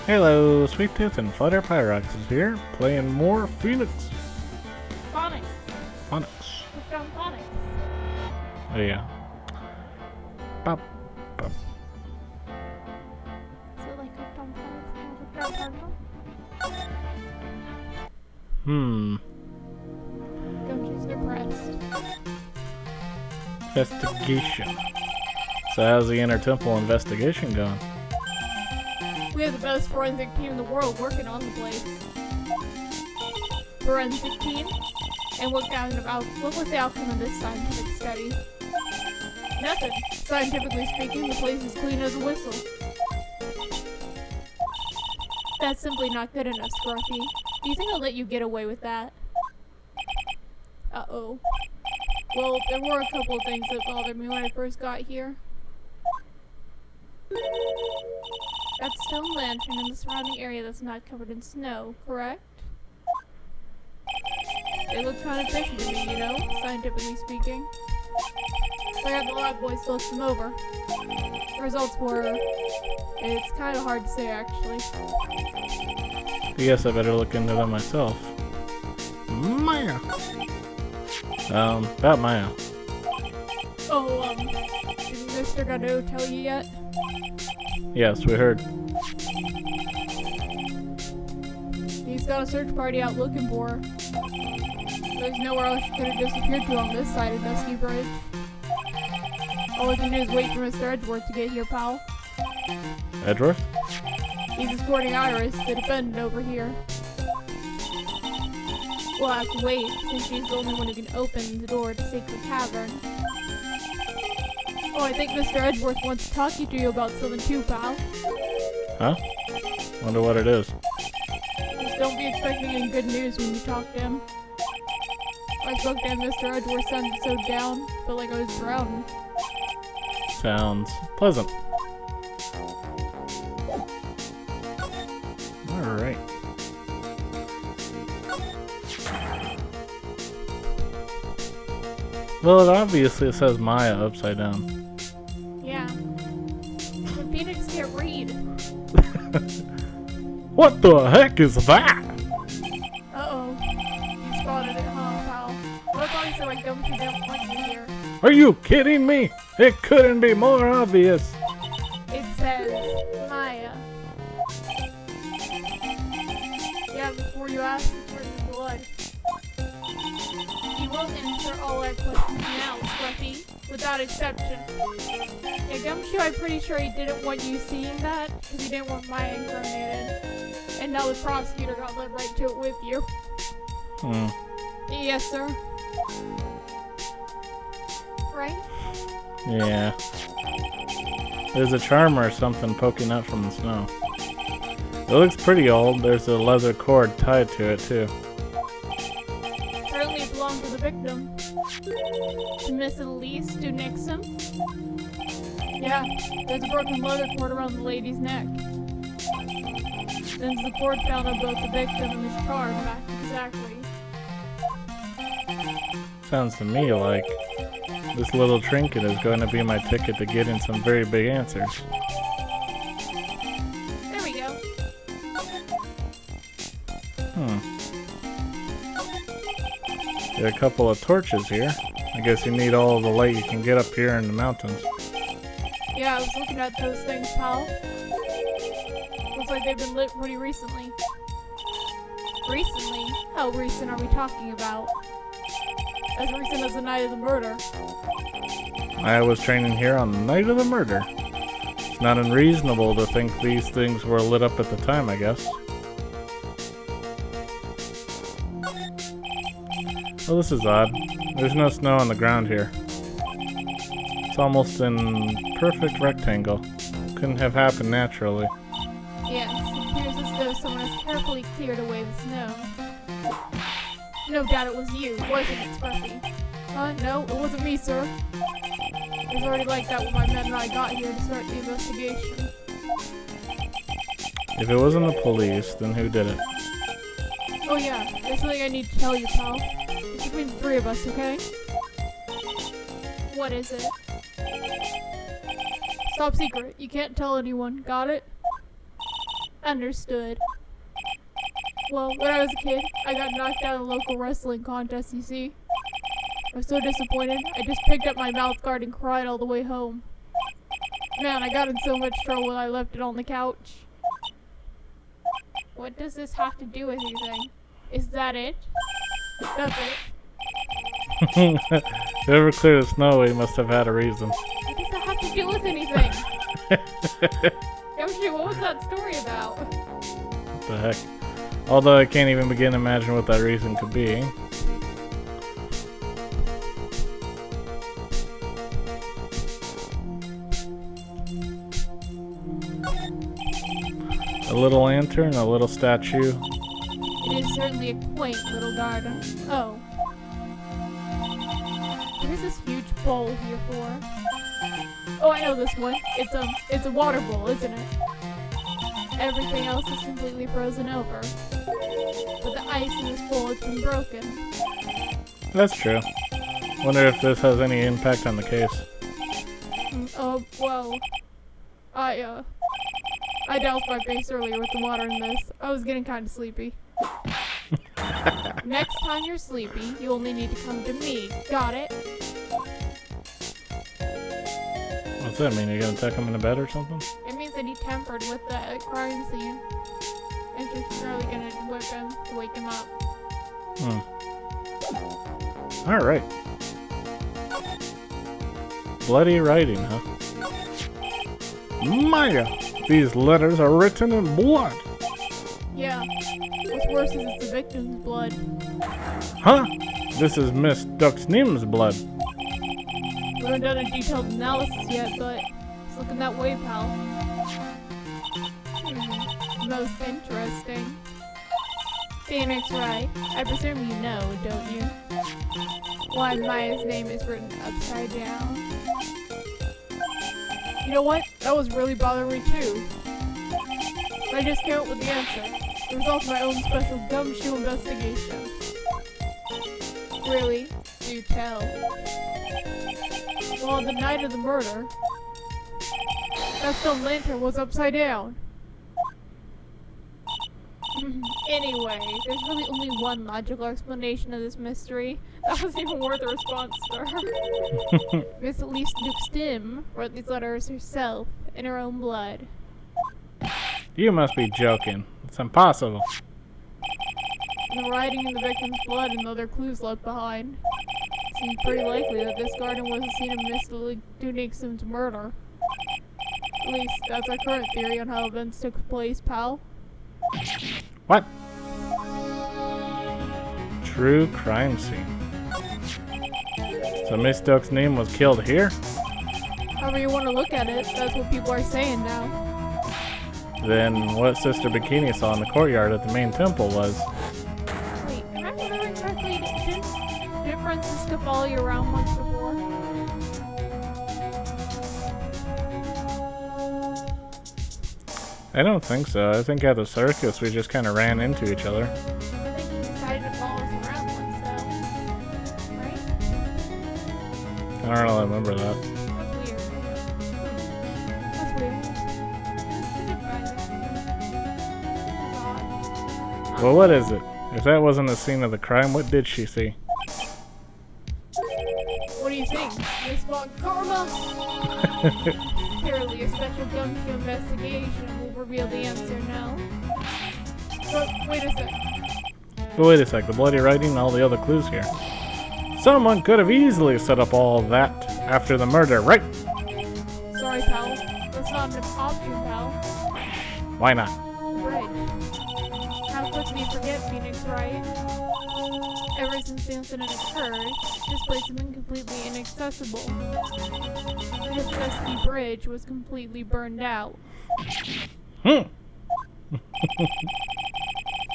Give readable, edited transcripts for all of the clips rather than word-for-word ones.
Hello, Sweet Tooth and Flutter Pyrox is here, playing more Phoenix. Phonics. Phonics. We've done phonics. Oh yeah. Bop, bop. So like we've done phonics. Don't just depressed. Investigation. So how's the Inner Temple investigation going? We have the best forensic team in the world working on the place. Forensic team? And what was the outcome of this scientific study? Nothing. Scientifically speaking, the place is clean as a whistle. That's simply not good enough, Scruffy. Do you think I'll let you get away with that? Uh-oh. Well, there were a couple of things that bothered me when I first got here. That stone lantern in the surrounding area that's not covered in snow, correct? It looks kind of fishy to me, you know, scientifically speaking. So I had the lab boys look them over. The results were... It's kind of hard to say, actually. I guess I better look into them myself. Maya! About Maya. Oh, didn't Mr. Godot tell you yet? Yes, we heard. He's got a search party out looking for her. There's nowhere else she could have disappeared to on this side of Dusky Bridge. All we can do is wait for Mr. Edgeworth to get here, pal. Edgeworth? He's escorting Iris, the defendant, over here. We'll have to wait, since she's the only one who can open the door to Sacred Cavern. Oh, I think Mr. Edgeworth wants to talk to you about something too, pal. Huh? Wonder what it is. Just don't be expecting any good news when you talk to him. I spoke to him, Mr. Edgeworth sounded so down, felt like I was drowning. Sounds pleasant. Alright. Well, it obviously says Maya upside down. Yeah. But Phoenix can't read. What the heck is that? Uh-oh. You spotted it, huh, pal? Well, it's obviously like Gumshoe didn't want you here. Are you kidding me? It couldn't be more obvious. It says Maya. Yeah, before you ask, where's the blood? You won't answer all our questions now, Scruffy, without exception. Yeah, Gumshoe, I'm pretty sure he didn't want you seeing that, because he didn't want Maya incriminated. And now the prosecutor got led right to it with you. Yes, sir. Right? Yeah. There's a charm or something poking up from the snow. It looks pretty old. There's a leather cord tied to it, too. Apparently it belonged to the victim. To Miss Elise do Nixon? Yeah, there's a broken leather cord around the lady's neck. There's the cord found on both the victim and this charm match exactly. Sounds to me like this little trinket is going to be my ticket to getting some very big answers. There we go. There are a couple of torches here. I guess you need all the light you can get up here in the mountains. Yeah, I was looking at those things, pal. Looks like they've been lit pretty recently. Recently? How recent are we talking about? As recent as the night of the murder. I was training here on the night of the murder. It's not unreasonable to think these things were lit up at the time, I guess. Well, this is odd. There's no snow on the ground here. It's almost in perfect rectangle. Couldn't have happened naturally. Yes, it appears as though someone has carefully cleared away the snow. No doubt it was you, wasn't it, Scruffy? No, it wasn't me, sir. It was already like that when my men and I got here to start the investigation. If it wasn't the police, then who did it? Oh yeah, there's something I need to tell you, pal. It's between the three of us, okay? What is it? Top secret. You can't tell anyone. Got it? Understood. Well, when I was a kid, I got knocked out of a local wrestling contest, you see. I was so disappointed, I just picked up my mouth guard and cried all the way home. Man, I got in so much trouble when I left it on the couch. What does this have to do with anything? Is that it? That's it. Whoever cleared the snow, he must have had a reason. What does that have to do with anything? Yoshi, what was that story about? What the heck? Although I can't even begin to imagine what that reason could be. A little lantern, a little statue. It is certainly a quaint little garden. Oh. What is this huge bowl here for? Oh, I know this one. It's a water bowl, isn't it? Everything else is completely frozen over. But the ice in this bowl has been broken. That's true. Wonder if this has any impact on the case. Well, I doused my face earlier with the water in this. I was getting kind of sleepy. Next time you're sleepy, you only need to come to me. Got it? What's that mean? You're gonna tuck him in the bed or something? It means that he tampered with the crime scene. And she's really gonna whip him to wake him up. Alright. Bloody writing, huh? Maya! These letters are written in blood! Yeah. What's worse is it's the victim's blood. Huh? This is Miss Duxnim's blood. We haven't done a detailed analysis yet, but it's looking that way, pal. Most interesting. Phoenix Wright, I presume you know, don't you? Why Maya's name is written upside down. You know what? That was really bothering me too. But I just came up with the answer. The result of my own special gumshoe investigation. Really? Do tell. Well, on the night of the murder, that stone lantern was upside down. Anyway, there's really only one logical explanation of this mystery. That wasn't even worth a response, sir. Miss Elise Duxtim wrote these letters herself, in her own blood. You must be joking. It's impossible. And the writing in the victim's blood and other clues left behind. Seems pretty likely that this garden was the scene of Miss Duxtim's murder. At least, that's our current theory on how events took place, pal. What? True crime scene. So Miss Duck's name was killed here? However you want to look at it, that's what people are saying now. Then what Sister Bikini saw in the courtyard at the main temple was... Wait, am I remembering correctly? Didn't Francisca follow you around once before? I don't think so. I think at the circus we just kind of ran into each other. I think you decided to follow us around once, though. Right? I don't really remember that. That's weird. That's weird. That's odd. Well, what is it? If that wasn't the scene of the crime, what did she see? What do you think? Miss Von Karma? Apparently a special gumshoe investigation will reveal the answer now. But wait a sec. But wait a sec, the bloody writing and all the other clues here. Someone could have easily set up all that after the murder, right? Sorry, pal. That's not an option, pal. Why not? The bridge. How quickly you forget, Phoenix, right? Ever since the incident occurred, this place has been completely inaccessible. The dusty bridge was completely burned out. I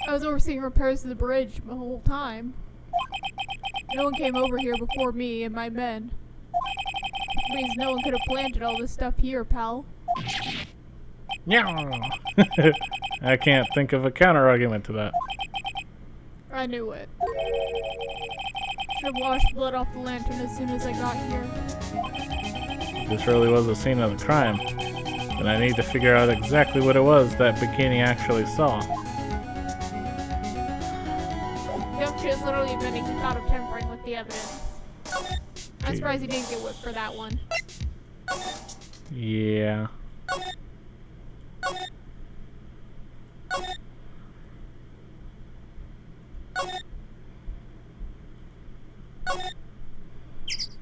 was overseeing repairs to the bridge the whole time. No one came over here before me and my men. Which means no one could have planted all this stuff here, pal. Yeah. I can't think of a counter-argument to that. I knew it. Should have washed blood off the lantern as soon as I got here. This really was the scene of the crime. But I need to figure out exactly what it was that Bikini actually saw. Youngster is literally admitting he thought of tampering with the evidence. I'm surprised he didn't get whipped for that one. Yeah.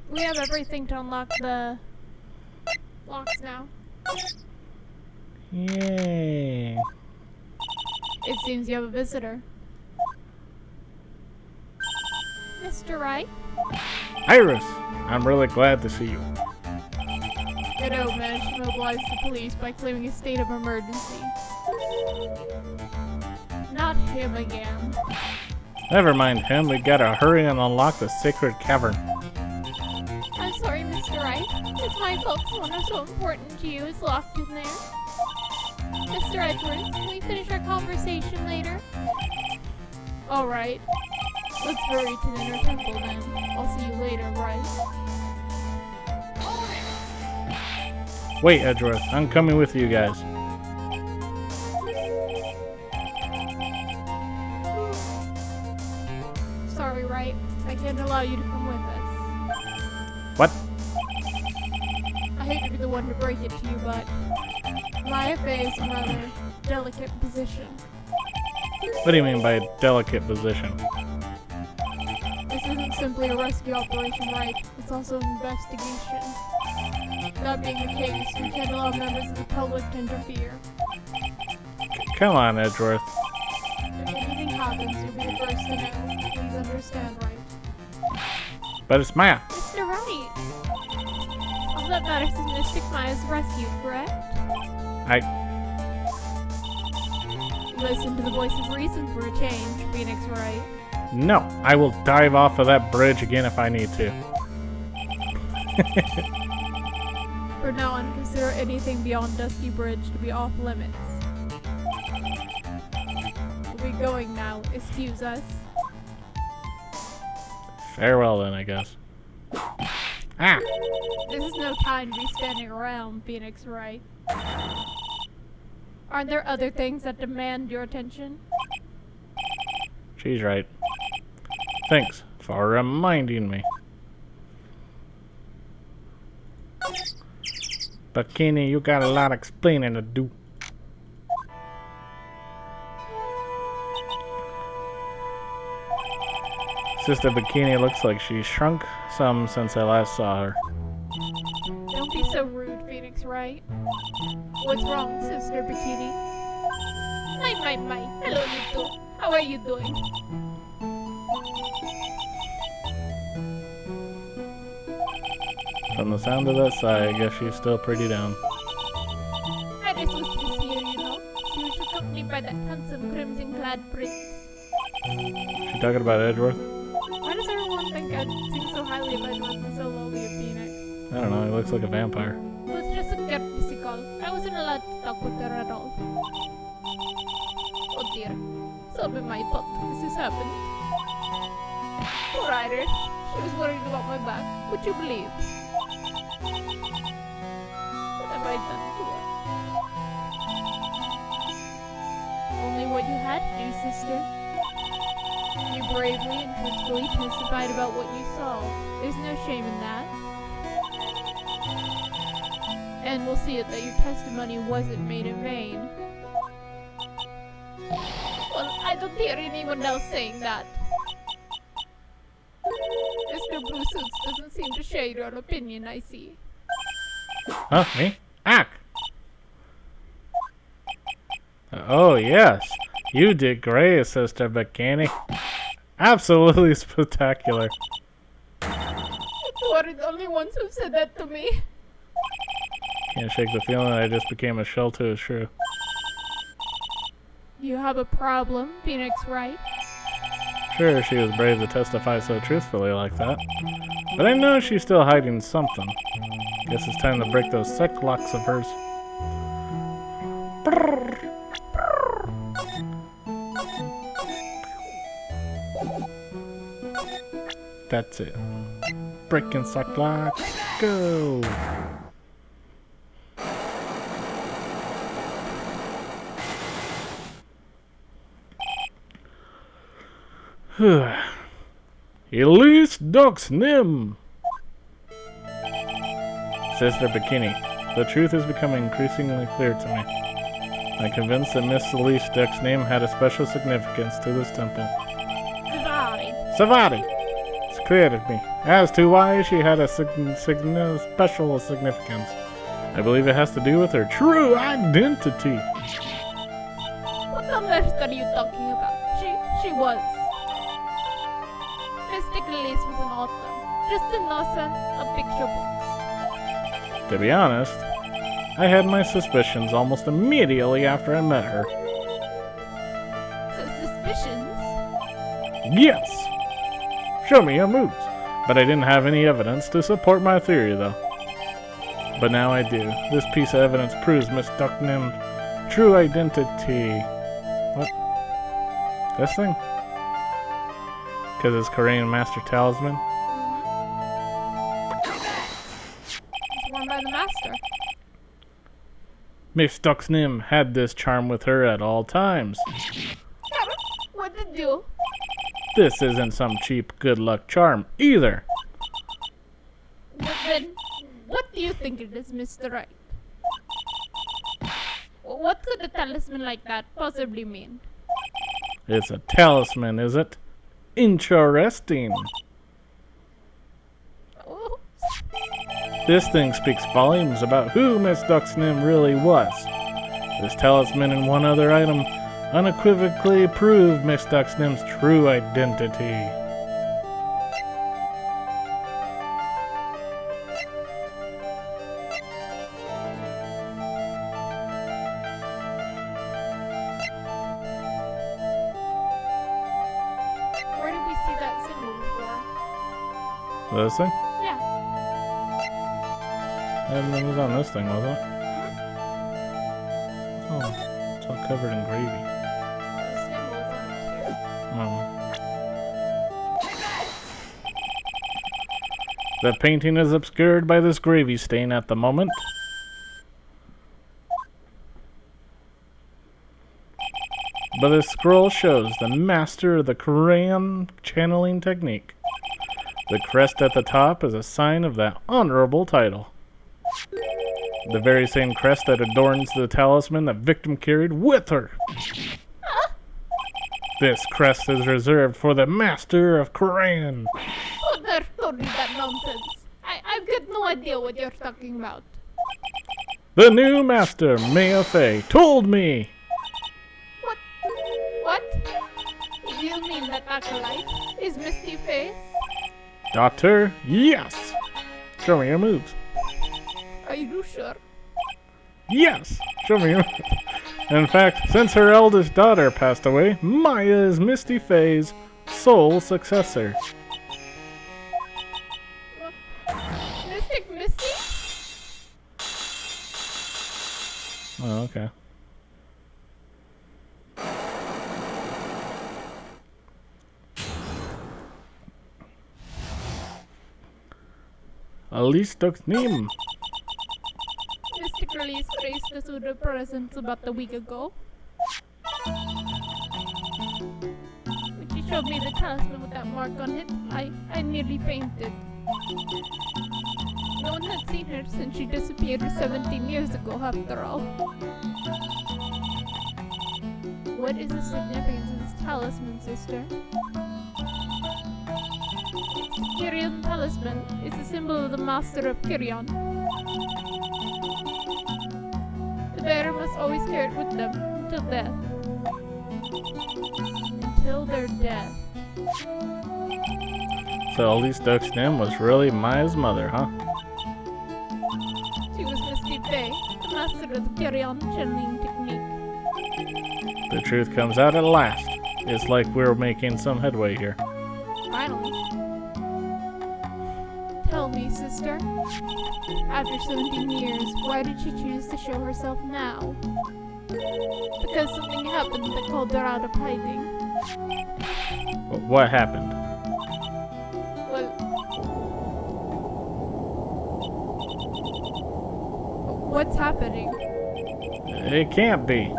We have everything to unlock the locks now. Yay. It seems you have a visitor. Mr. Wright? Iris! I'm really glad to see you. Edo managed to mobilize the police by claiming a state of emergency. Not him again. Never mind him, we gotta hurry and unlock the sacred cavern. I'm sorry, Mr. Wright. It's my fault someone so important to you is locked in there. Mr. Edwards, can we finish our conversation later? Alright. Let's hurry to the inner temple then. I'll see you later, right? Wait, Edgeworth, I'm coming with you guys. Sorry, Wright. I can't allow you to come with us. What? I hate to be the one to break it to you, but my FA is in a rather delicate position. What do you mean by delicate position? This isn't simply a rescue operation, right? It's also an investigation. That being the case, we can't allow members of the public to interfere. Come on, Edgeworth. If anything happens, you'll be the first to know. Please understand, right? But it's Maya. Mr. Wright! All that matters is Mystic Maya's rescue, correct? Listen to the voice of reason for a change, Phoenix Wright. No, I will dive off of that bridge again if I need to. For now on, consider anything beyond Dusky Bridge to be off limits. We'll be going now. Excuse us. Farewell then, I guess. Ah! This is no time to be standing around, Phoenix Wright. Aren't there other things that demand your attention? She's right. Thanks for reminding me. Bikini, you got a lot of explaining to do. Sister Bikini looks like she's shrunk some since I last saw her. Don't be so rude, Phoenix Wright. What's wrong, Sister Bikini? My. Hello, you two. How are you doing? From the sound of that sigh, I guess she's still pretty down. Iris was this year, you know. She was accompanied by that handsome crimson-clad prince. She talking about Edgeworth? Why does everyone think I sing so highly of Edward and so lowly of Phoenix? I don't know, he looks like a vampire. It was just a courtesy call. I wasn't allowed to talk with her at all. Oh dear. So be my fault this has happened. Poor Iris. She was worried about my back. Would you believe? What have I done to her? Only what you had to do, sister. You bravely and truthfully testified about what you saw. There's no shame in that. And we'll see it that your testimony wasn't made in vain. Well, I don't hear anyone else saying that. Mr. Blue Suits doesn't seem to share your opinion, I see. Huh? Me? Ack! Oh, yes. You did great, Sister Bikini. Absolutely spectacular. You are the only ones who've said that to me. Can't shake the feeling that I just became a shell to his shrew. You have a problem, Phoenix Wright? Sure, she was brave to testify so truthfully like that. But I know she's still hiding something. Guess it's time to break those sick locks of hers. That's it. Breaking sock locks. Go! Elise Duxnim! Sister Bikini, the truth is becoming increasingly clear to me. I'm convinced that Miss Elise Duxnim had a special significance to this temple. Savari! It's clear to me as to why she had a special significance. I believe it has to do with her true identity. What on earth are you talking about? She was. Mystic Elise was an author. Just an author of picture books. To be honest, I had my suspicions almost immediately after I met her. Suspicions? Yes! Show me your moves. But I didn't have any evidence to support my theory, though. But now I do. This piece of evidence proves Miss Ducknim's true identity. What? This thing? Because it's Korean Master Talisman? It's worn by the master. Miss Duxnim had this charm with her at all times. What to do? This isn't some cheap good luck charm either. But then, what do you think it is, Mr. Right? What could a talisman like that possibly mean? It's a talisman, is it? Interesting. Oh, This thing speaks volumes about who Miss Duxnim really was. This talisman and one other item unequivocally prove Miss Duxnim's true identity. where did we see that symbol before? This thing? Yeah. It was on this thing, wasn't it? Oh, it's all covered in gravy. The symbol is on here. Oh. The painting is obscured by this gravy stain at the moment. But this scroll shows the master of the Korean channeling technique. The crest at the top is a sign of that honorable title. The very same crest that adorns the talisman the victim carried with her. This crest is reserved for the master of Korean. Who there told you that nonsense? I've got no idea what you're talking about. The new master, Maya Fei, told me. What? What? Do you mean that acolyte is Misty Face? Doctor, yes. Show me your moves. Are you sure? Yes, show me your moves. In fact, since her eldest daughter passed away, Maya is Misty Fei's sole successor. Mystic Misty? Oh, okay. Elise Duxnim. Mystic Release graced us with her presence about a week ago. When she showed me the talisman with that mark on it, I nearly fainted. No one had seen her since she disappeared 17 years ago, after all. What is the significance of this talisman, sister? Kirion talisman is a symbol of the master of Kirion. The bearer must always carry it with them until death. Until their death. So Elise Duxnim was really Maya's mother, huh? She was Misty Fei, the master of the Kirion channeling technique. The truth comes out at last. It's like we're making some headway here. Finally. Tell me, sister. After 17 years, why did she choose to show herself now? Because something happened that called her out of hiding. What happened? Well... What's happening? It can't be.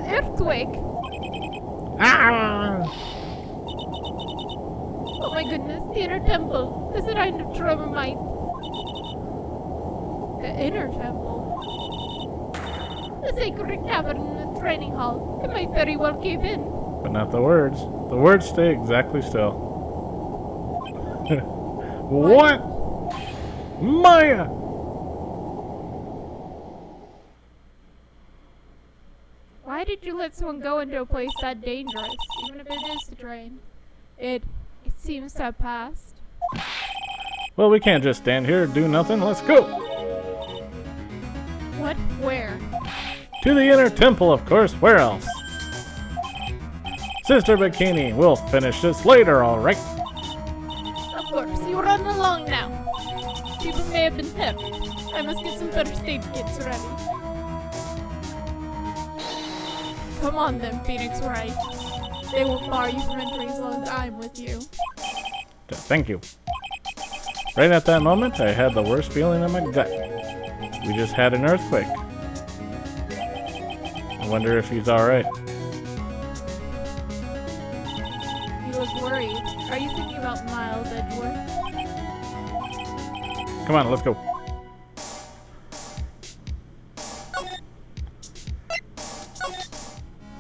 Earthquake? Ah! Oh my goodness, the inner temple. The shrine of Tribulations. The inner temple? The sacred cavern in the training hall. It might very well cave in. But not the words. The words stay exactly still. What? Maya! Why did you let someone go into a place that dangerous, even if it is to train? It seems to have passed. Well, we can't just stand here and do nothing. Let's go! What? Where? To the inner temple, of course. Where else? Sister Bikini, we'll finish this later, alright? Of course, you run along now. People may have been hurt. I must get some first aid kits ready. Come on then, Phoenix Wright. They won't bar you from entering as long as I'm with you. Thank you. Right at that moment, I had the worst feeling in my gut. We just had an earthquake. I wonder if he's alright. You look worried. Are you thinking about Miles, Edgeworth? Come on, let's go.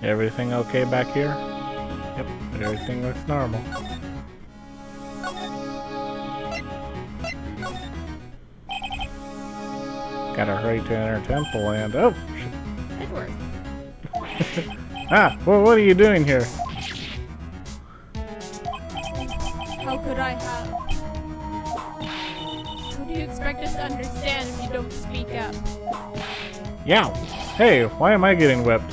Everything okay back here? Yep, everything looks normal. Gotta hurry to Inner Temple and... oh! Edgeworth. Ah! Well, what are you doing here? How could I have? How do you expect us to understand if you don't speak up? Yeah! Hey, why am I getting whipped?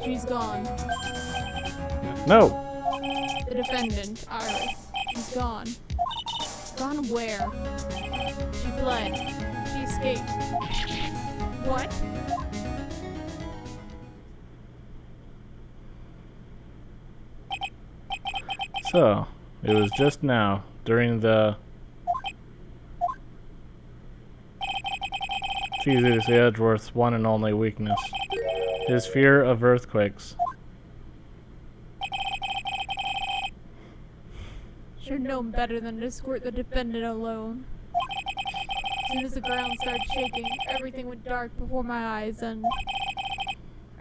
She's gone. No! The defendant, Iris. She's gone. Gone where? She fled. She escaped. What? So, it was just now, during the... it's easy to see Edgeworth's one and only weakness. His fear of earthquakes. Should have known better than to escort the defendant alone. As soon as the ground started shaking, everything went dark before my eyes and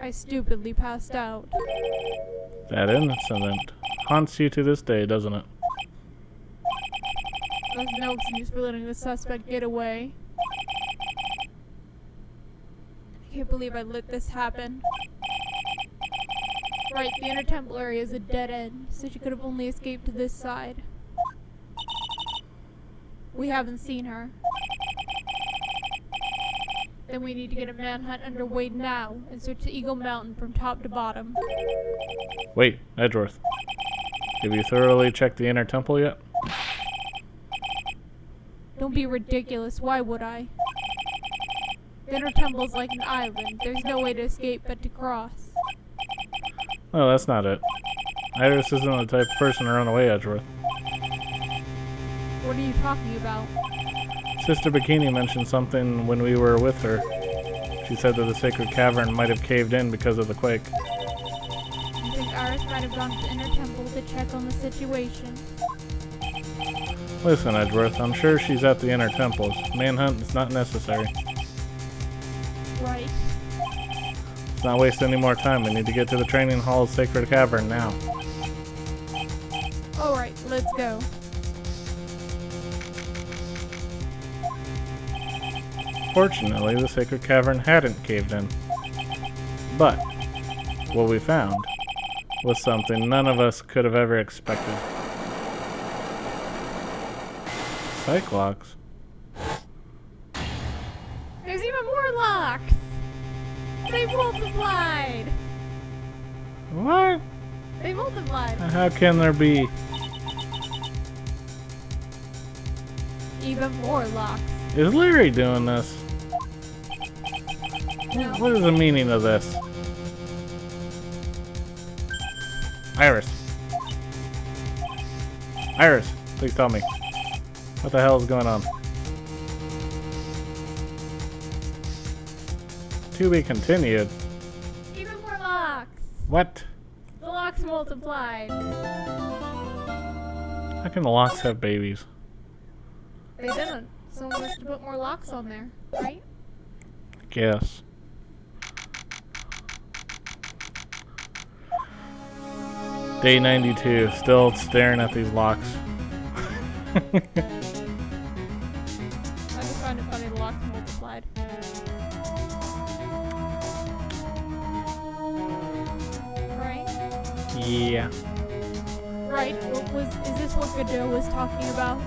I stupidly passed out. That incident haunts you to this day, doesn't it? There's no excuse for letting the suspect get away. I can't believe I let this happen. Right, the inner temple area is a dead end, so she could have only escaped to this side. We haven't seen her. Then we need to get a manhunt underway now and search the Eagle Mountain from top to bottom. Wait, Edgeworth. Have you thoroughly checked the Inner Temple yet? Don't be ridiculous, why would I? The inner temple is like an island. There's no way to escape but to cross. No, that's not it. Iris isn't the type of person to run away, Edgeworth. What are you talking about? Sister Bikini mentioned something when we were with her. She said that the sacred cavern might have caved in because of the quake. You think Iris might have gone to the inner temple to check on the situation? Listen, Edgeworth, I'm sure she's at the Inner Temples. Manhunt is not necessary. Right. Let's not waste any more time. We need to get to the training hall's sacred cavern now. Alright, let's go. Fortunately, the sacred cavern hadn't caved in. But what we found was something none of us could have ever expected. Cyclops? There's even more locks! They multiplied! What? They multiplied! How can there be? Even more locks. Is Larry doing this? No. What is the meaning of this? Iris. Iris, please tell me. What the hell is going on? To be continued. Even more locks! What? The locks multiplied. How can the locks have babies? They didn't. Someone must have put more locks on there, right? I guess. Day 92, still staring at these locks. I just find it funny the locks multiplied. Right? Yeah. Right. Is this what Godot was talking about?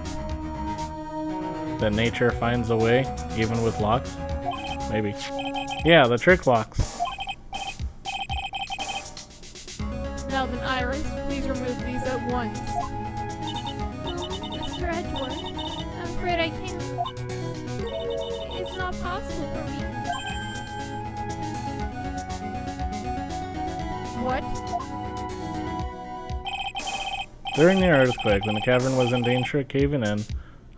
That nature finds a way, even with locks? Maybe. Yeah, the trick locks. Now then, Iris, please remove these at once. Mr. Edgeworth, I'm afraid I can't. It's not possible for me. What? During the earthquake, when the cavern was in danger of caving in,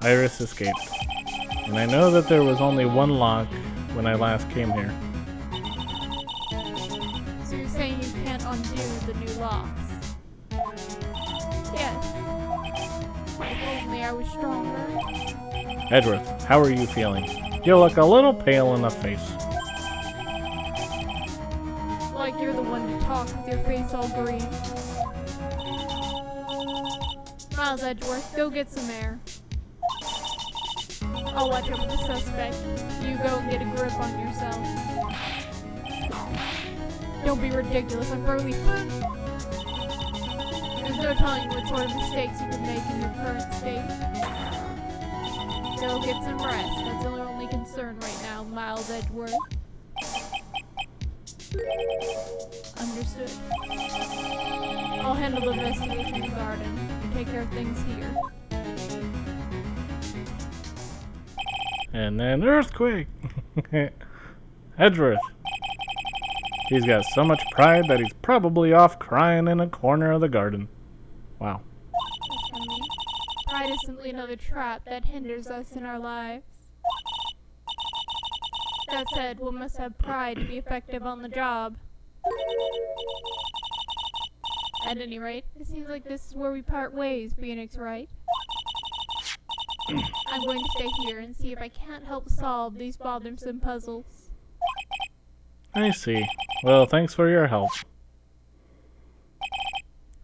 Iris escaped. And I know that there was only one lock when I last came here. So you're saying you can't undo the new locks? Yes. If only I was stronger. Edgeworth, how are you feeling? You look a little pale in the face. Like you're the one to talk with your face all green. Miles Edgeworth, go get some air. I'll watch over the suspect. You go and get a grip on yourself. Don't be ridiculous, I'm barely fun. There's no telling what sort of mistakes you could make in your current state. Go get some rest. That's your only concern right now, Miles Edgeworth. Understood. I'll handle the investigation in the garden. You take care of things here. And then earthquake! Edgeworth. He's got so much pride that he's probably off crying in a corner of the garden. Wow. That's what I mean. Pride is simply another trap that hinders us in our lives. That said, one must have pride to be effective on the job. At any rate, it seems like this is where we part ways, Phoenix, right? I'm going to stay here and see if I can't help solve these bothersome puzzles. I see. Well, thanks for your help.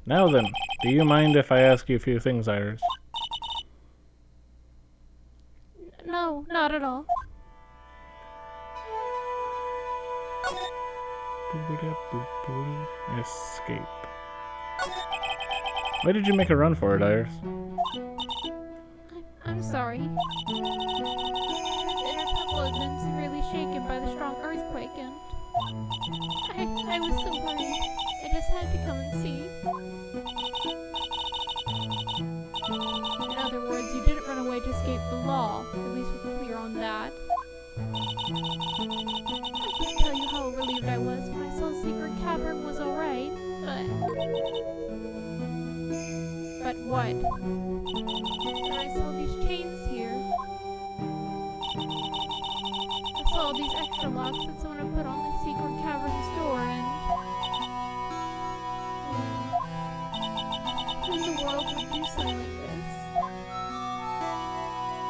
Now then, do you mind if I ask you a few things, Iris? No, not at all. Escape. Why did you make a run for it, Iris? I'm sorry. The inner temple has been severely shaken by the strong earthquake, and I was so worried. I just had to come and see. In other words, you didn't run away to escape the law. At least we're clear on that. I can't tell you how relieved I was when I saw the secret cavern was alright, but what? And I saw these chains here. I saw all these extra locks that someone had put on the secret cavern's door, and who in the world would do something like this?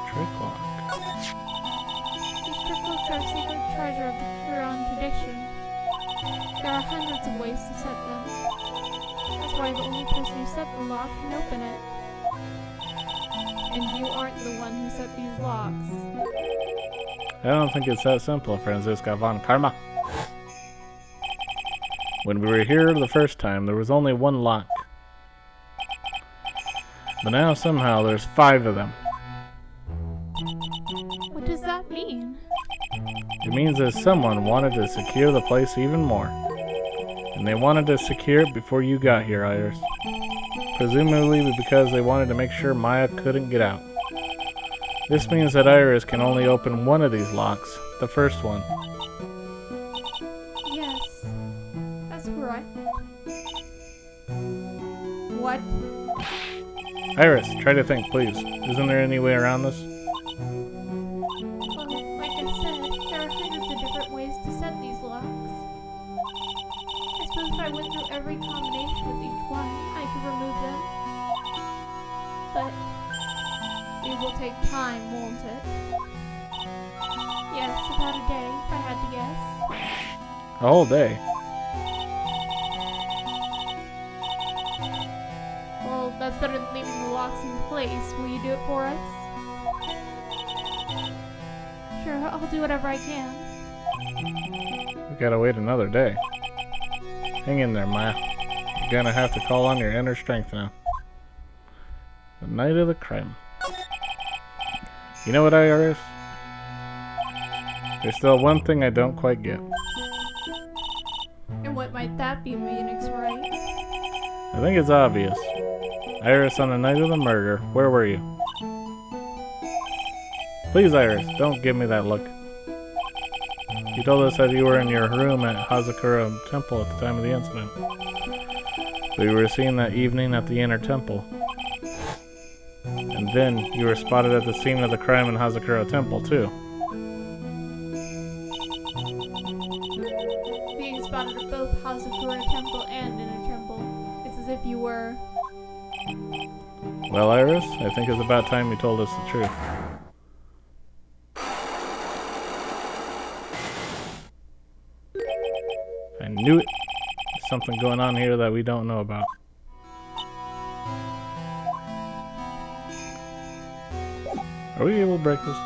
Trick lock. These trick locks are a secret treasure of the Quran tradition. There are hundreds of ways to set them. That's why the only person who set the lock can open it. And you aren't the one who set these locks. I don't think it's that simple, Franziska von Karma. When we were here the first time, there was only one lock. But now somehow there's 5 of them. What does that mean? It means that someone wanted to secure the place even more. And they wanted to secure it before you got here, Iris. Presumably because they wanted to make sure Maya couldn't get out. This means that Iris can only open one of these locks, the first one. Yes, that's correct. What? Iris, try to think, please. Isn't there any way around this? Well, like I said, there are hundreds of different ways to set these locks. I suppose if I I went through every combination with each one, I could remove them. But it will take time, won't it? Yes, about a day, if I had to guess. A whole day. Well, that's better than leaving the locks in place. Will you do it for us? Sure, I'll do whatever I can. We gotta wait another day. Hang in there, Maya. You're gonna have to call on your inner strength now. The night of the crime. You know what, Iris? There's still one thing I don't quite get. And what might that be, Phoenix Wright? I think it's obvious. Iris, on the night of the murder, where were you? Please, Iris, don't give me that look. You told us that you were in your room at Hazakura Temple at the time of the incident. We were seen that evening at the inner temple. And then you were spotted at the scene of the crime in Hazakura Temple, too. Being spotted at both Hazakura Temple and Inner Temple. It's as if you were... Well, Iris, I think it's about time you told us the truth. I knew it. There's something going on here that we don't know about. Are we able to break this?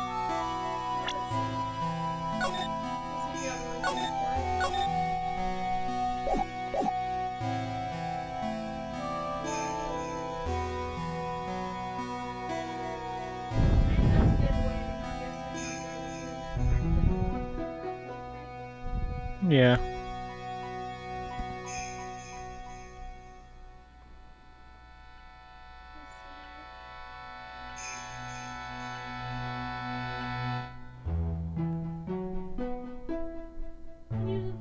Yeah.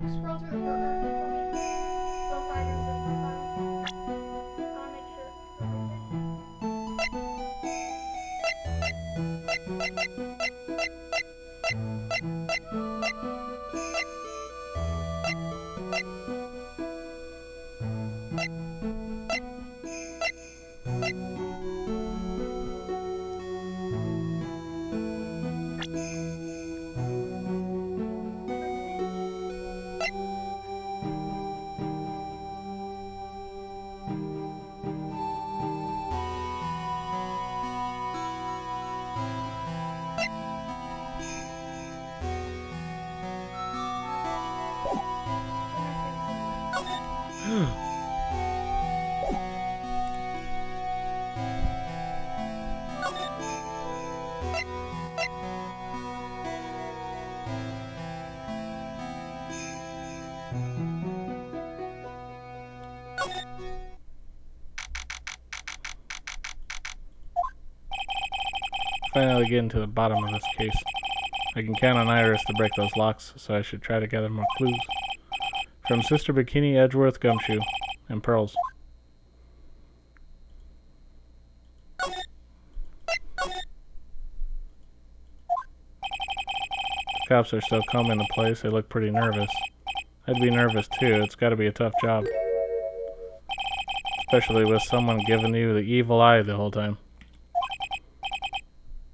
Scroll through the program for me. Go find your file. I'll make sure. Finally getting to the bottom of this case. I can count on Iris to break those locks, so I should try to gather more clues. From Sister Bikini, Edgeworth, Gumshoe, and Pearls. The cops are still combing the place. They look pretty nervous. I'd be nervous too. It's gotta be a tough job. Especially with someone giving you the evil eye the whole time.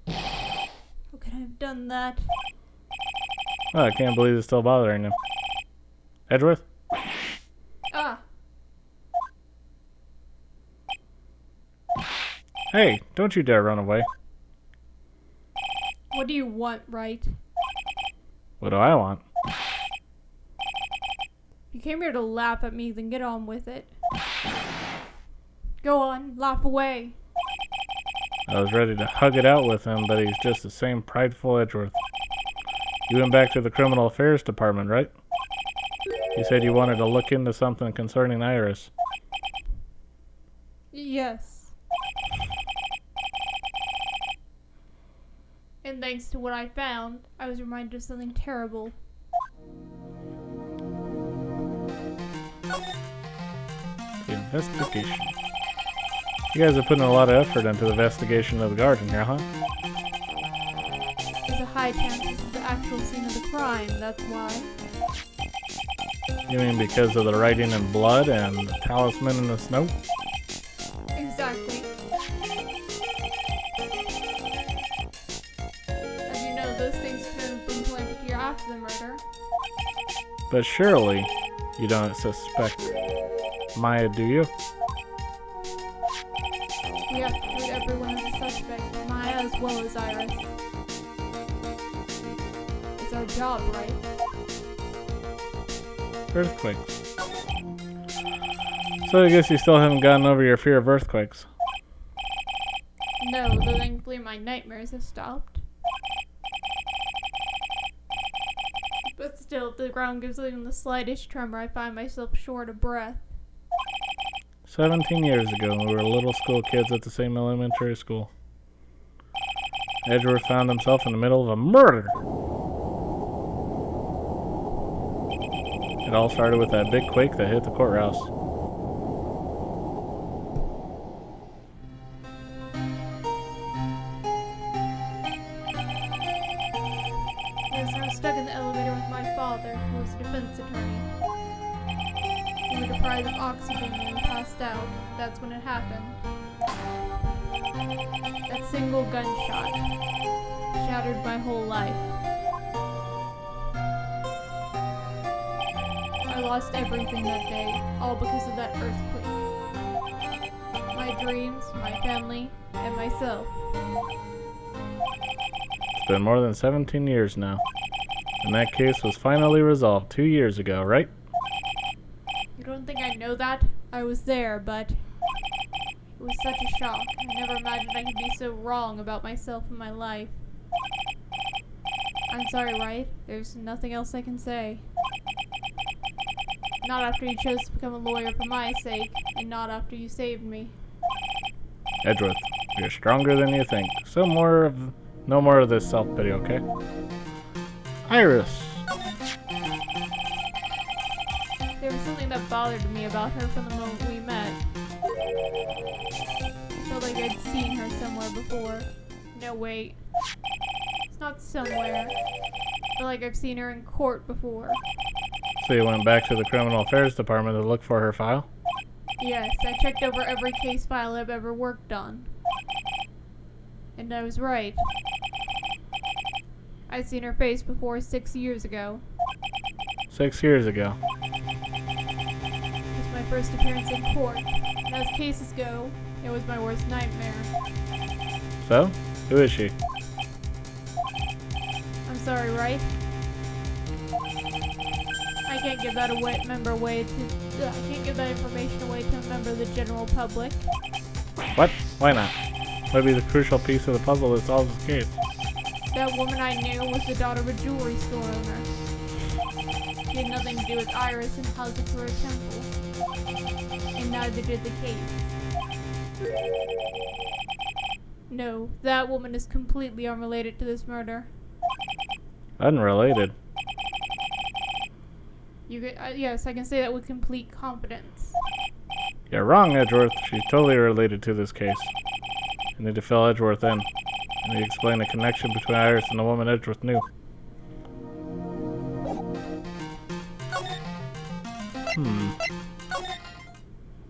How could I have done that? Oh, I can't believe it's still bothering him. Edgeworth? Ah, Hey, don't you dare run away. what do you want, Wright? What do I want? You came here to laugh at me, then get on with it. Go on, laugh away. I was ready to hug it out with him, but he's just the same prideful Edgeworth. You went back to the Criminal Affairs Department, right? You said you wanted to look into something concerning Iris. Yes. And thanks to what I found, I was reminded of something terrible. Investigation. You guys are putting a lot of effort into the investigation of the garden here, huh? There's a high chance this is the actual scene of the crime, that's why. You mean because of the writing in blood and the talisman in the snow? Exactly. As you know, those things could have been planted here after the murder. But surely, you don't suspect Maya, do you? We have to treat everyone as a suspect, Maya as well as Iris. It's our job, right? Earthquakes. So I guess you still haven't gotten over your fear of earthquakes. No, though thankfully my nightmares have stopped. But still, if the ground gives even the slightest tremor, I find myself short of breath. 17 years ago, we were little school kids at the same elementary school. Edgeworth found himself in the middle of a murder. It all started with that big quake that hit the courthouse. Yes, I was stuck in the elevator with my father, who was a defense attorney. We were deprived of oxygen when we passed out. That's when it happened. That single gunshot shattered my whole life. I lost everything that day, all because of that earthquake. My dreams, my family, and myself. It's been more than 17 years now. And that case was finally resolved 2 years ago, right? You don't think I know that? I was there, but it was such a shock. I never imagined I could be so wrong about myself and my life. I'm sorry, right? There's nothing else I can say. Not after you chose to become a lawyer for my sake, and not after you saved me. Edgeworth, you're stronger than you think. So no more of this self-pity, okay? Iris! There was something that bothered me about her from the moment we met. I felt like I'd seen her somewhere before. No, wait. It's not somewhere. I feel like I've seen her in court before. So you went back to the Criminal Affairs Department to look for her file? Yes, I checked over every case file I've ever worked on. And I was right. I'd seen her face before 6 years ago. 6 years ago. It was my first appearance in court. And as cases go, it was my worst nightmare. So, who is she? I'm sorry, right? I can't give that I can't give that information away to a member of the general public. What? Why not? Might be the crucial piece of the puzzle that solves this case. That woman I knew was the daughter of a jewelry store owner. She had nothing to do with Iris and Hazakura Temple. And neither did the case. No, that woman is completely unrelated to this murder. Unrelated. Yes, I can say that with complete confidence. You're wrong, Edgeworth. She's totally related to this case. You need to fill Edgeworth in. And you explain the connection between Iris and the woman Edgeworth knew.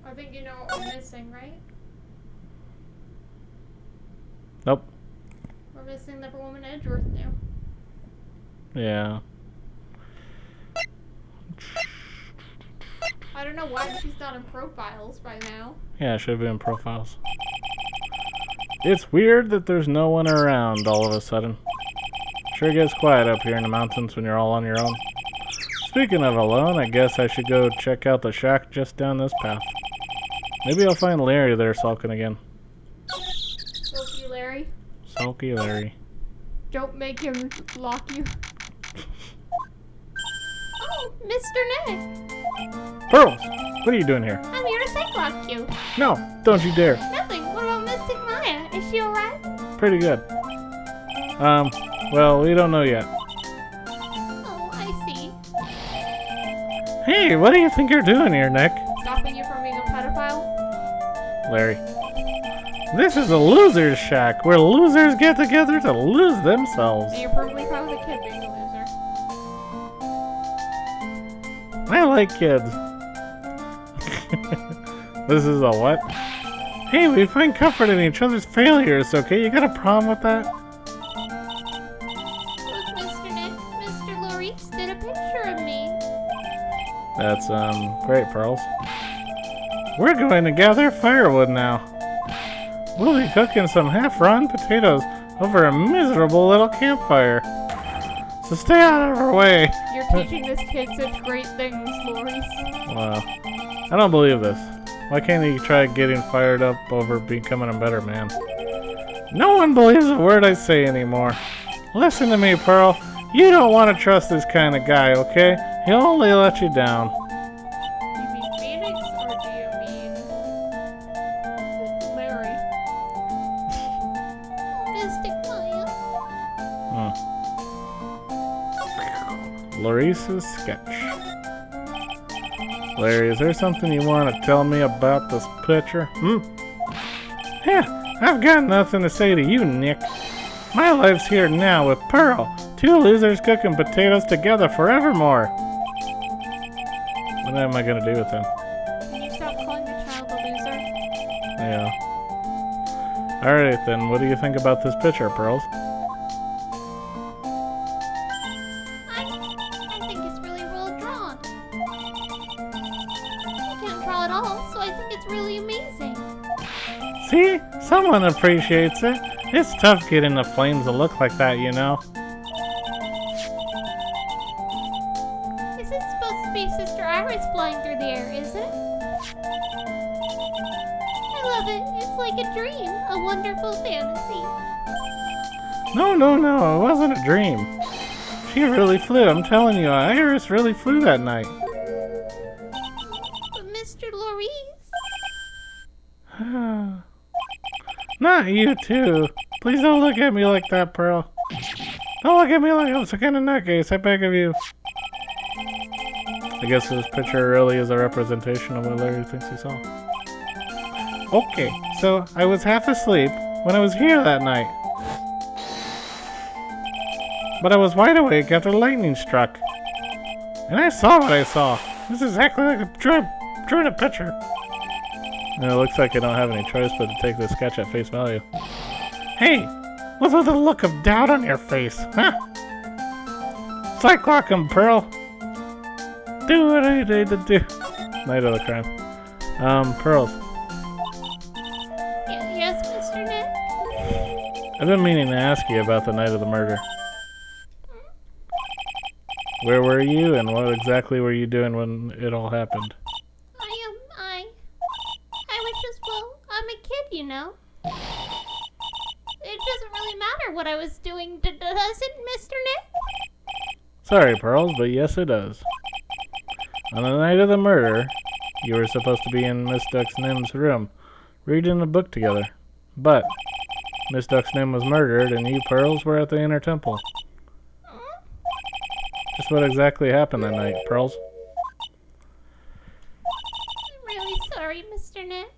I think you know what we're missing, right? Nope. We're missing the woman Edgeworth knew. Yeah. I don't know why she's not in profiles by now. Yeah, it should have been in profiles. It's weird that there's no one around all of a sudden. Sure gets quiet up here in the mountains when you're all on your own. Speaking of alone, I guess I should go check out the shack just down this path. Maybe I'll find Larry there sulking again. Sulky Larry? Sulky Larry. Don't make him lock you. Oh, Mr. Nick! Pearls! What are you doing here? I'm here to sidewalk you. No, don't you dare. Nothing. What about Mystic Maya? Is she alright? Pretty good. Well, we don't know yet. Oh, I see. Hey, what do you think you're doing here, Nick? Stopping you from being a pedophile? Larry. This is a loser's shack where losers get together to lose themselves. So you're perfectly fine with a kid being a loser. I like kids. This is a what? Hey, we find comfort in each other's failures, okay? You got a problem with that? Look, Mr. Nick, Mr. Lorice did a picture of me. That's, great, Pearls. We're going to gather firewood now. We'll be cooking some half-rotten potatoes over a miserable little campfire. So stay out of our way. You're teaching this kid such great things, Lorice. Wow. I don't believe this. Why can't he try getting fired up over becoming a better man? No one believes a word I say anymore. Listen to me, Pearl. You don't want to trust this kind of guy, okay? He'll only let you down. Do you mean Phoenix, or do you mean Larry? Mystic Maya. Larissa's sketch. Larry, is there something you want to tell me about this picture? Yeah, I've got nothing to say to you, Nick. My life's here now with Pearl. Two losers cooking potatoes together forevermore. What am I gonna do with him? Can you stop calling the child a loser? Yeah. Alright then, what do you think about this picture, Pearls? I think it's really well drawn. I can't draw at all, so I think it's really amazing. See? Someone appreciates it. It's tough getting the flames to look like that, you know? Is it supposed to be Sister Iris flying through the air, is it? I love it. It's like a dream, a wonderful fantasy. No, it wasn't a dream. She really flew, I'm telling you, Iris really flew that night. But Mr. Lorice... Not you too. Please don't look at me like that, Pearl. Don't look at me like I'm some kind of nutcase, I beg of you. I guess this picture really is a representation of what Larry thinks he saw. Okay, so I was half asleep when I was here that night. But I was wide awake after lightning struck. And I saw what I saw. This is exactly like a drew in a picture. And it looks like I don't have any choice but to take this sketch at face value. Hey, what's with the look of doubt on your face, huh? Cyclock and Pearl. Do what I need to do. Night of the crime. Pearls. Yes, Mr. Nick? I've been meaning to ask you about the night of the murder. Where were you, and what exactly were you doing when it all happened? I was just, well, I'm a kid, you know. It doesn't really matter what I was doing, does it, Mr. Nick? Sorry, Pearls, but yes it does. On the night of the murder, you were supposed to be in Miss Duck's Nim's room, reading a book together. But Miss Duck's Nim was murdered, and you, Pearls, were at the inner temple. Just what exactly happened that night, Pearls? I'm really sorry, Mr. Nick.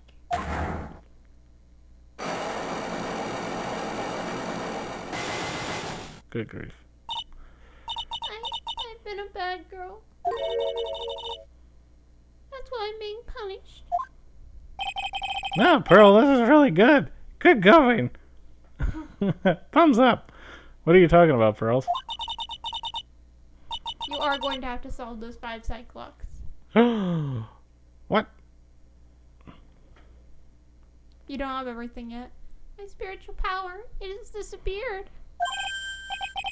Good grief. I've been a bad girl. That's why I'm being punished. No, Pearl, this is really good. Good going. Thumbs up. What are you talking about, Pearls? You are going to have to solve those 5 Cyclocks. What? You don't have everything yet. My spiritual power, it has disappeared.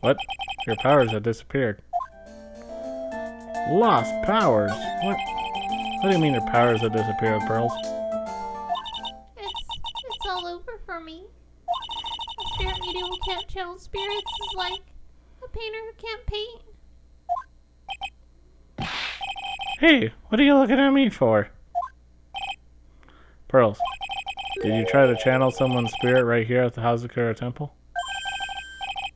What? Your powers have disappeared. Lost powers? What? What do you mean your powers have disappeared, Pearls? It's all over for me. A spirit medium who can't channel spirits is like a painter who can't paint. Hey, what are you looking at me for? Pearls, did you try to channel someone's spirit right here at the Hazakura Temple?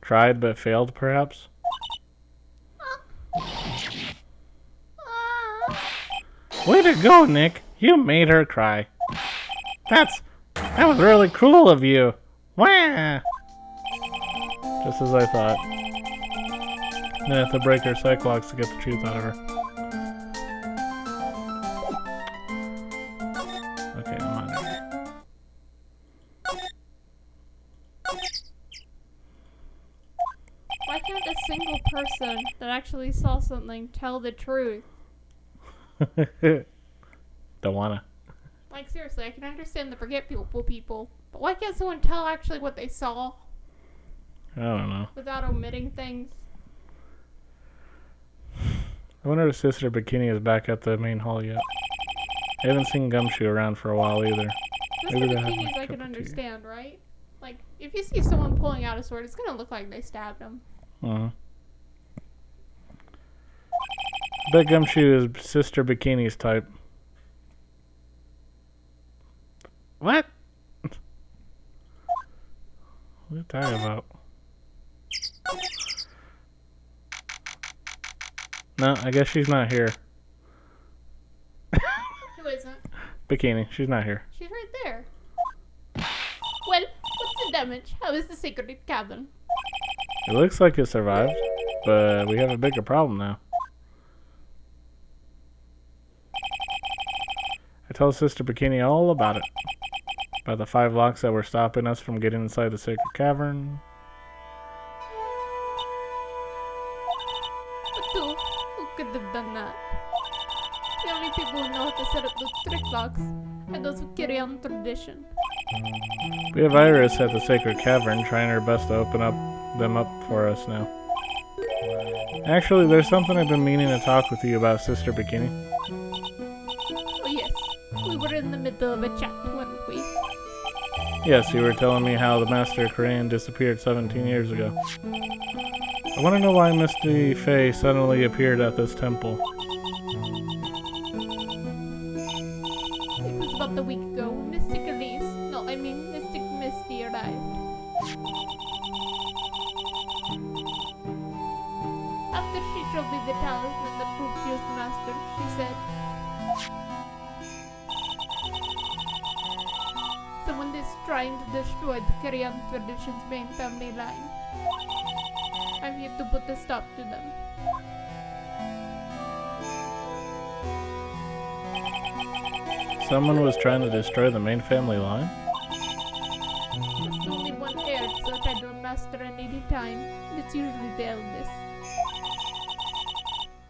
Tried but failed, perhaps? Way to go, Nick! You made her cry. That was really cruel of you. Wah! Just as I thought. I have to break her Cyclops to get the truth out of her. person that actually saw something tell the truth. Don't wanna. Like, seriously, I can understand the forget people, but why can't someone tell actually what they saw I don't know. without omitting things? I wonder if Sister Bikini is back at the main hall yet. I haven't seen Gumshoe around for a while either. Just Maybe the they have bikinis a I can cup of tea. understand, right? Like, if you see someone pulling out a sword, it's gonna look like they stabbed him. I bet Gumshoe is Sister Bikini's type. What? What are you talking about? No, I guess she's not here. Who isn't? Bikini, she's not here. She's right there. Well, what's the damage? How is the sacred cabin? It looks like it survived, but we have a bigger problem now. I told Sister Bikini all about it. About the 5 locks that were stopping us from getting inside the sacred cavern. But who could have done that? The only people who know how to set up those trick locks are those who carry on tradition. We have Iris at the sacred cavern trying her best to open them up for us now. Actually, there's something I've been meaning to talk with you about, Sister Bikini. Oh yes, we were in the middle of a chat, weren't we? Yes, you were telling me how the Master Korean disappeared 17 years ago. I want to know why Misty Faye suddenly appeared at this temple. It was about a week ago when Mystic Elise, no, I mean Mystic Misty arrived. After she showed me the talisman that proved she was the master, she said, "Someone is trying to destroy the Korean tradition's main family line. I'm here to put a stop to them." Someone was trying to destroy the main family line? There's only one heir to a title master at any time, and it's usually the eldest.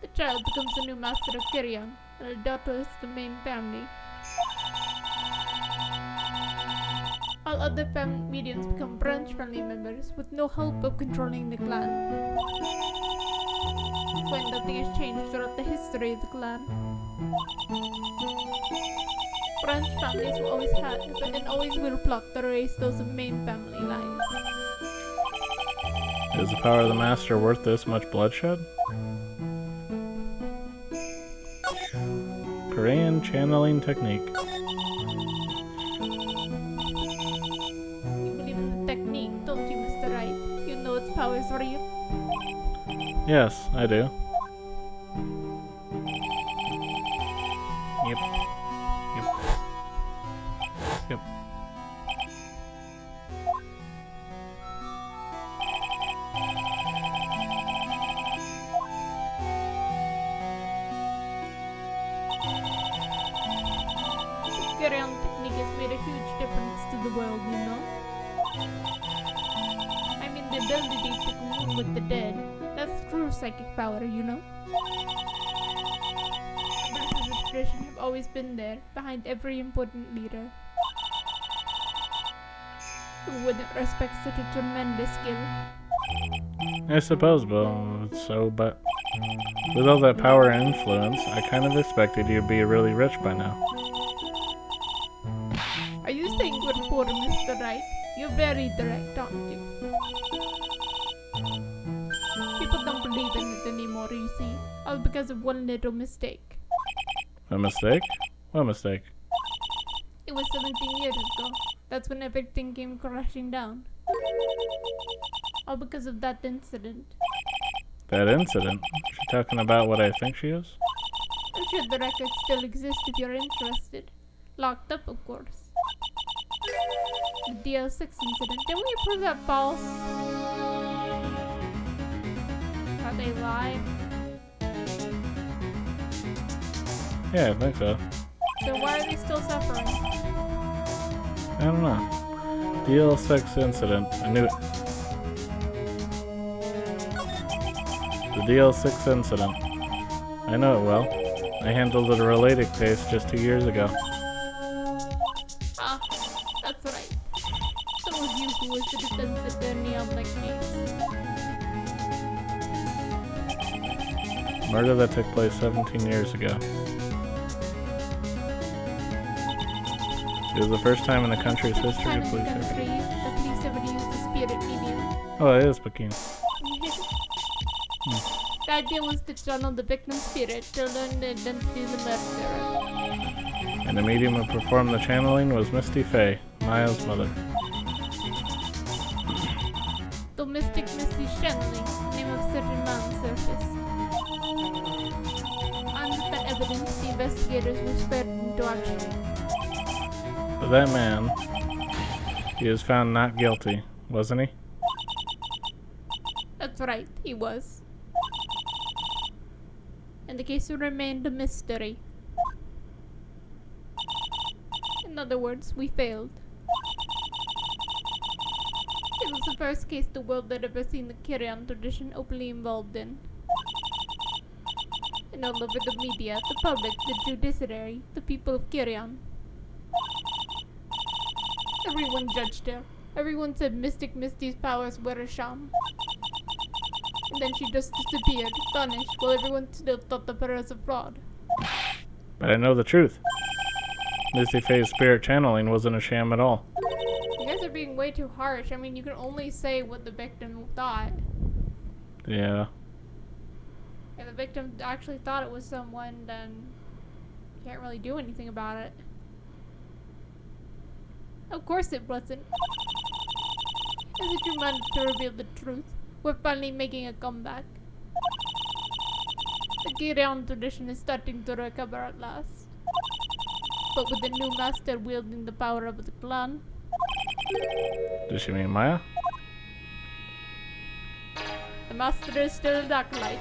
The child becomes the new master of Korean, and the daughter is the main family. All other mediums become branch family members with no hope of controlling the clan. That's why nothing has changed throughout the history of the clan. Branch families will always have and always will plot to erase those of main family lines. Is the power of the Master worth this much bloodshed? Korean channeling technique. You believe in the technique, don't you, Mr. Wright? You know its power is real? Yes, I do. Yep. Yep. The Korean technique has made a huge difference to the world, you know? I mean, the ability to commune with the dead. That's true psychic power, you know? Versus the tradition have always been there, behind every important leader. Who wouldn't respect such a tremendous skill? I suppose, but with all that power and influence, I kind of expected you to be really rich by now. Are you saying we're poor, Mr. Wright? You're very direct, aren't you? People don't believe in it anymore, you see. All because of one little mistake. A mistake? What mistake? It was 17 years ago. That's when everything came crashing down. All because of that incident. That incident? She talking about what I think she is? I'm sure the records still exist if you're interested. Locked up, of course. The DL6 incident. Didn't we prove that false? Are they live? Yeah, I think so. So why are they still suffering? I don't know. DL6 incident. I knew it. The DL6 incident. I know it well. I handled a related case just 2 years ago. Ah, that's right. So it was you who was the defense attorney on that case. Murder that took place 17 years ago. It was the first time in the country's history The police police ever used the spirit medium. Oh, it is Peking. The idea was to channel the victim's spirit to learn the identity of the murderer. And the medium who performed the channeling was Misty Faye, Maya's mother. The mystic Misty channeling, name of certain man surfaced. And with that evidence, the investigators were spurred into action. But that man, he was found not guilty, wasn't he? That's right, he was. And the case remained a mystery. In other words, we failed. It was the first case the world had ever seen the Kiryan tradition openly involved in. And all over the media, the public, the judiciary, the people of Kiryan. Everyone judged her. Everyone said Mystic Misty's powers were a sham. And then she just disappeared, vanished, while everyone still thought of her as a fraud. But I know the truth. Misty Faye's spirit channeling wasn't a sham at all. You guys are being way too harsh. I mean, you can only say what the victim thought. Yeah. If the victim actually thought it was someone, then you can't really do anything about it. Of course it wasn't. As if you managed to reveal the truth, we're finally making a comeback. The Kiryan tradition is starting to recover at last. But with the new master wielding the power of the clan. Does she mean Maya? The master is still a dark light.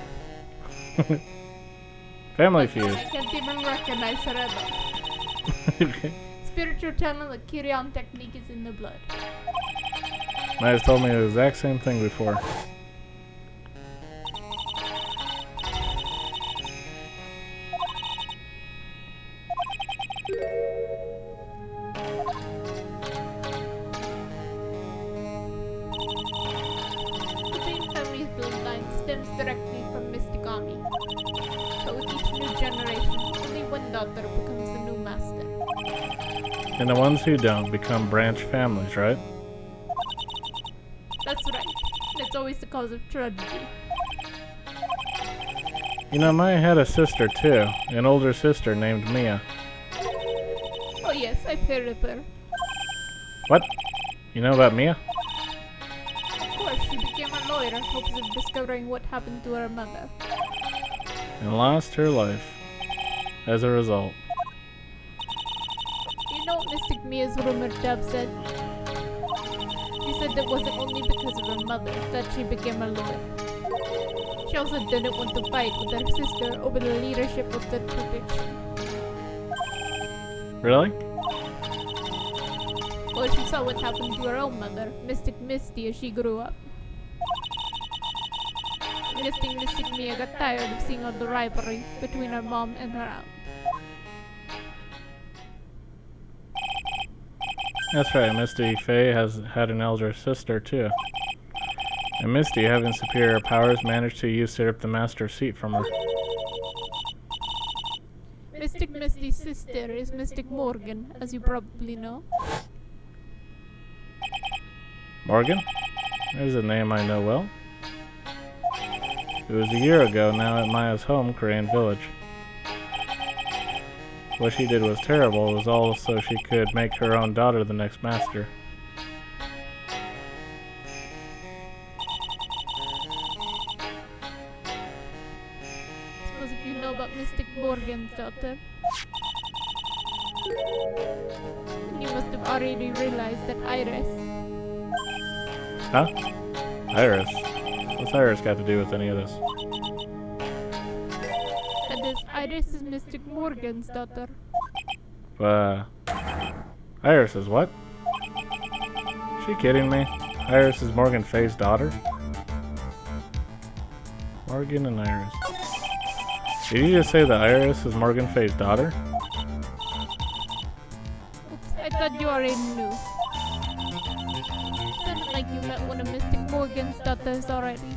Family feud. I can't even recognize her ever. Spiritual channel, the Kiryan technique is in the blood. Maya's told me the exact same thing before. The Pain family's bloodline stems directly from Mystic Army. But with each new generation, only one daughter becomes the new master. And the ones who don't become branch families, right? That's right. That's always the cause of tragedy. You know, Maya had a sister too, an older sister named Mia. Oh yes, I've heard of her. What? You know about Mia? Of course, she became a lawyer in hopes of discovering what happened to her mother. And lost her life as a result. You know what Mystic Mia's rumored to have said? She said it wasn't only because of her mother that she became a lawyer. She also didn't want to fight with her sister over the leadership of the tradition. Really? Well, she saw what happened to her own mother, Mystic Misty, as she grew up. Mystic Mia got tired of seeing all the rivalry between her mom and her aunt. That's right, Misty Faye has had an elder sister too. And Misty, having superior powers, managed to usurp the master's seat from her. Mystic Misty's sister is Mystic Morgan, as you probably know. Morgan? There's a name I know well. It was a year ago now at Maya's home, Korean Village. What she did was terrible. It was all so she could make her own daughter the next master. Suppose if you know about Mystic Morgan's daughter, then you must have already realized that Iris, Huh? Iris? What's Iris got to do with any of this? that is, Iris is Mystic Morgan's daughter. Iris is what? She kidding me? Iris is Morgan Faye's daughter? Morgan and Iris. Did you just say that Iris is Morgan Faye's daughter? Oops, I thought you already knew. Sounded like you met one of Mystic Morgan's daughters already.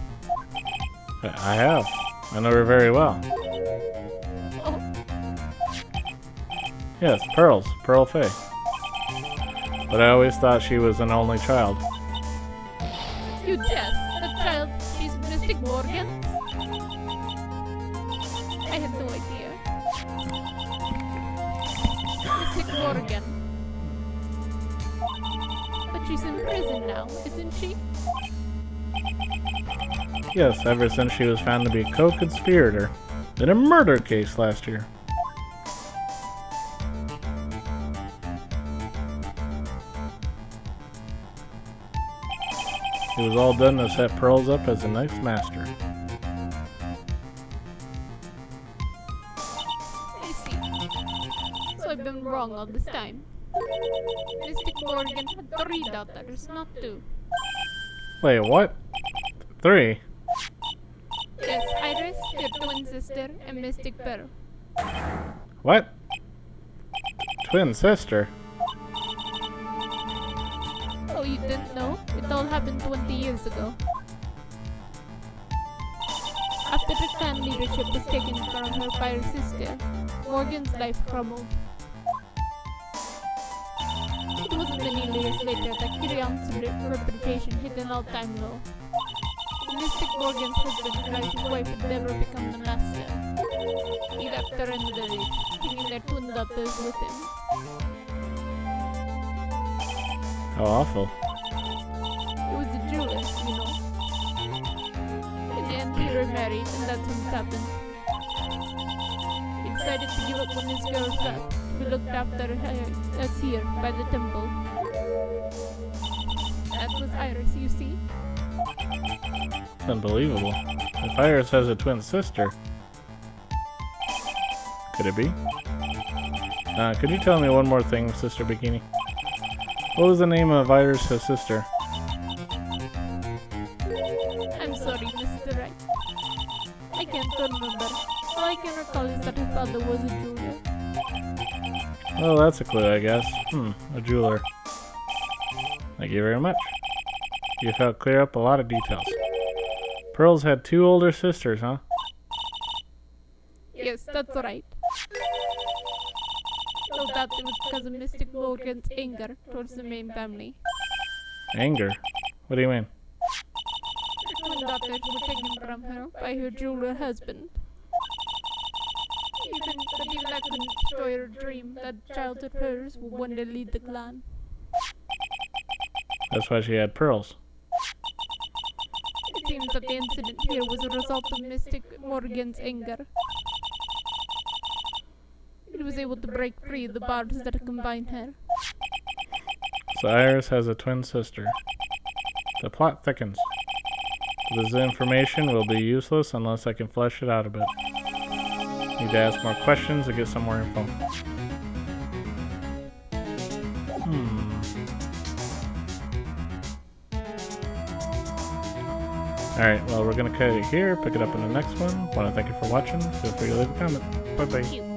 I have. I know her very well. Oh, Yes, Pearl Faye. But I always thought she was an only child. you jest. The child, she's Mystic Morgan? I had no idea. Mystic Morgan. But she's in prison now, isn't she? Yes, ever since she was found to be a co-conspirator in a murder case last year. It was all done to set Pearls up as the next master. I see. So I've been wrong all this time. Mystic Morgan had 3 daughters, not 2. Wait, what? 3? Yes, Iris, your twin sister, and Mystic Pearl. What? Twin sister? Oh, you didn't know? It all happened 20 years ago. After the clan leadership was taken from her by her sister, Morgan's life crumbled. It wasn't many years later that Kirion's reputation hit an all-time low. Mystic Morgan's husband realized his wife would never become the master. He left her in the village, taking their twin daughters with him. How awful. It was a jeweler, you know. In the end, he remarried, and that's when it happened. He decided to give up on his girls left, who looked after us here by the temple. That was Iris, you see. It's unbelievable. If Iris has a twin sister, could it be? Could you tell me one more thing, Sister Bikini? What was the name of Iris' sister? I'm sorry, Mr. Right. I can't remember. All I can recall is that her father was a jeweler. Well, that's a clue, I guess. A jeweler. Thank you very much. You've helped clear up a lot of details. Pearls had 2 older sisters, huh? Yes, that's right. No doubt it was because of Mystic Morgan's anger towards the main family. Anger? What do you mean? Her twin daughters were taken from her by her jeweler husband. Even that couldn't destroy her dream that childhood hers would one day lead the clan. That's why she had pearls. It seems that the incident here was a result of Mystic Morgan's anger. It was able to break free the bonds that combined her. So Iris has a twin sister. The plot thickens. This information will be useless unless I can flesh it out a bit. Need to ask more questions to get some more info. Alright, well, we're going to cut it here, pick it up in the next one. Want to thank you for watching. Feel free to leave a comment. Bye-bye.